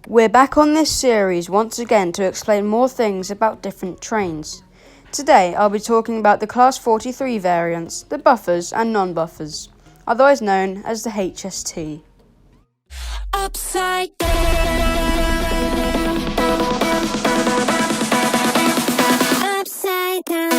We're back on this series once again to explain more things about different trains. Today I'll be talking about the Class 43 variants, the buffers and non-buffers, otherwise known as the HST. Upside down. Upside down.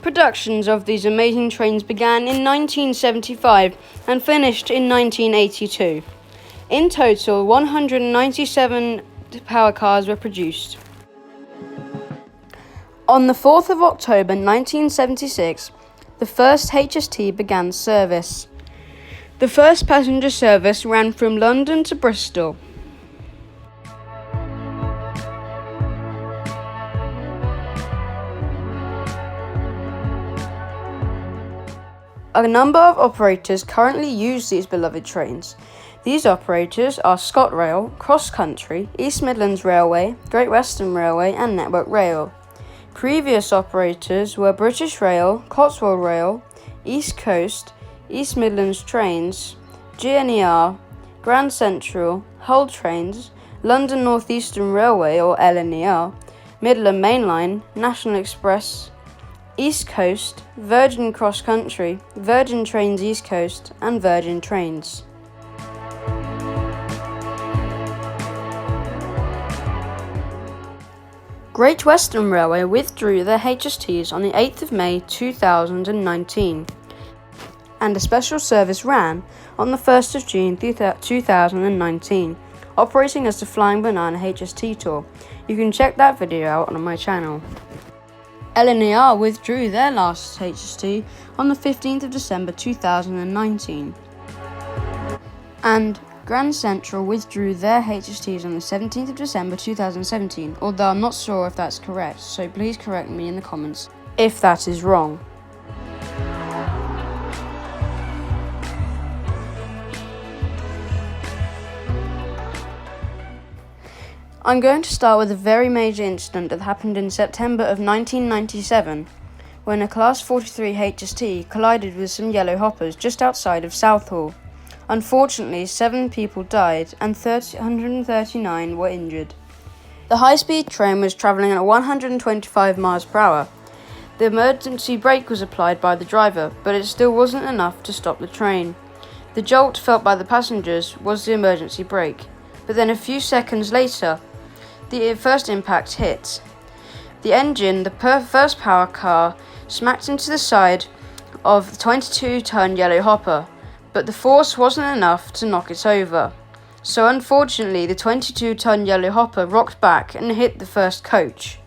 Productions of these amazing trains began in 1975 and finished in 1982. In total, 197 power cars were produced. On the 4th of October 1976, the first HST began service. The first passenger service ran from London to Bristol. A number of operators currently use these beloved trains. These operators are ScotRail, Cross Country, East Midlands Railway, Great Western Railway and Network Rail. Previous operators were British Rail, Cotswold Rail, East Coast, East Midlands Trains, GNER, Grand Central, Hull Trains, London North Eastern Railway or LNER, Midland Main Line, National Express, East Coast, Virgin Cross Country, Virgin Trains East Coast and Virgin Trains. Great Western Railway withdrew their HSTs on the 8th of May 2019 and a special service ran on the 1st of June 2019, operating as the Flying Banana HST Tour. You can check that video out on my channel. LNER withdrew their last HST on the 15th of December 2019. And Grand Central withdrew their HSTs on the 17th of December 2017, although I'm not sure if that's correct, so please correct me in the comments if that is wrong. I'm going to start with a very major incident that happened in September of 1997, when a Class 43 HST collided with some yellow hoppers just outside of Southall. Unfortunately, 7 people died and 139 were injured. The high-speed train was travelling at 125 miles per hour. The emergency brake was applied by the driver, but it still wasn't enough to stop the train. The jolt felt by the passengers was the emergency brake, but then a few seconds later, the first impact hit. The engine, the first power car, smacked into the side of the 22-ton yellow hopper, but the force wasn't enough to knock it over. So unfortunately, the 22-ton yellow hopper rocked back and hit the first coach.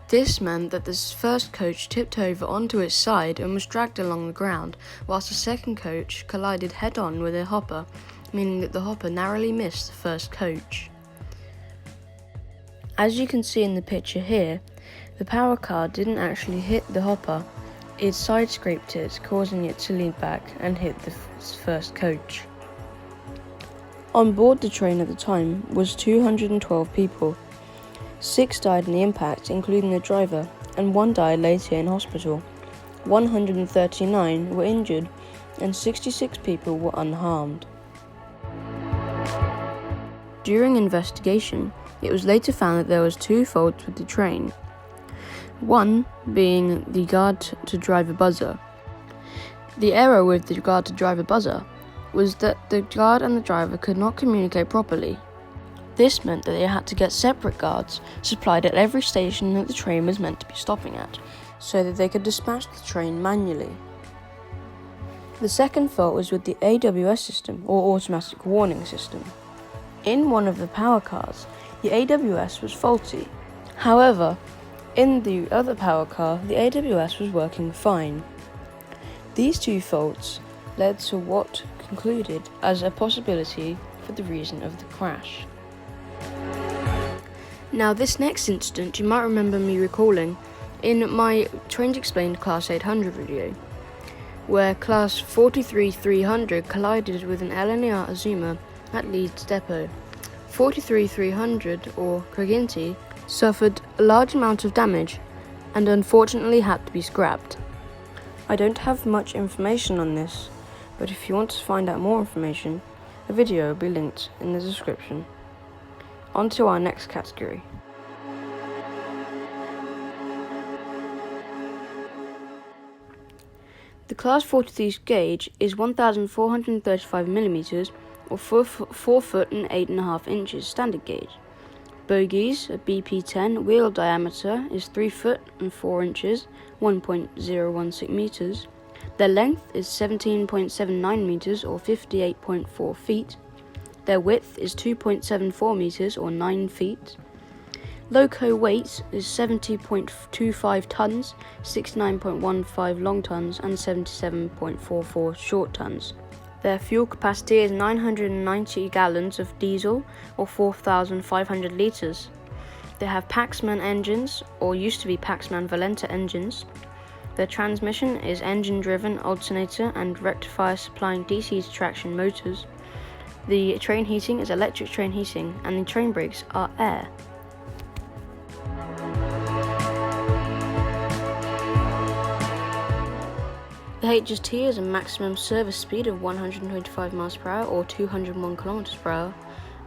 This meant that the first coach tipped over onto its side and was dragged along the ground, whilst the second coach collided head-on with the hopper, meaning that the hopper narrowly missed the first coach. As you can see in the picture here, the power car didn't actually hit the hopper, it side scraped it, causing it to lean back and hit the first coach. On board the train at the time was 212 people. 6 died in the impact, including the driver, and 1 died later in hospital. 139 were injured, and 66 people were unharmed. During investigation, it was later found that there was 2 faults with the train. One being the guard-to-driver buzzer. The error with the guard-to-driver buzzer was that the guard and the driver could not communicate properly. This meant that they had to get separate guards supplied at every station that the train was meant to be stopping at, so that they could dispatch the train manually. The second fault was with the AWS system, or automatic warning system. In one of the power cars, the AWS was faulty. However, in the other power car, the AWS was working fine. These 2 faults led to what concluded as a possibility for the reason of the crash. Now, this next incident you might remember me recalling in my Trains Explained Class 800 video, where Class 43300 collided with an LNER Azuma at Leeds Depot. 43300, or Creginti, suffered a large amount of damage and unfortunately had to be scrapped. I don't have much information on this, but if you want to find out more information, a video will be linked in the description. On to our next category. The Class 43 gauge is 1,435mm or 4 foot and 8.5 inches standard gauge. Bogies, a BP10 wheel diameter is 3 foot and 4 inches, 1.016 meters. Their length is 17.79 meters or 58.4 feet. Their width is 2.74 meters or 9 feet. Loco weight is 70.25 tons, 69.15 long tons, and 77.44 short tons. Their fuel capacity is 990 gallons of diesel, or 4,500 litres. They have Paxman engines, or used to be Paxman Valenta engines. Their transmission is engine-driven alternator and rectifier supplying DC to traction motors. The train heating is electric train heating, and the train brakes are air. The HST has a maximum service speed of 125 miles per hour or 201 kilometers per hour,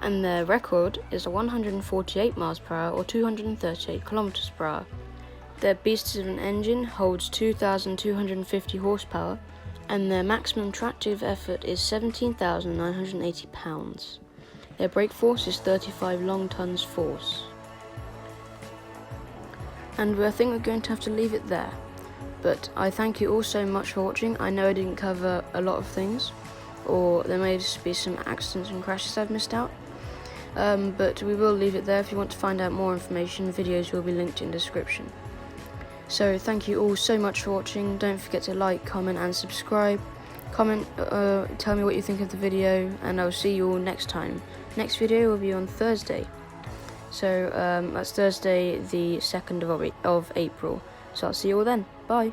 and their record is 148 miles per hour or 238 kilometers per hour. Their beast of an engine holds 2,250 horsepower, and their maximum tractive effort is 17,980 pounds. Their brake force is 35 long tons force. And I think we're going to have to leave it there. But I thank you all so much for watching. I know I didn't cover a lot of things, or there may just be some accidents and crashes I've missed out. But we will leave it there. If you want to find out more information, videos will be linked in the description. So thank you all so much for watching. Don't forget to like, comment and subscribe. Comment, tell me what you think of the video, and I'll see you all next time. Next video will be on Thursday. So that's Thursday the 2nd of April. So I'll see you all then. Bye.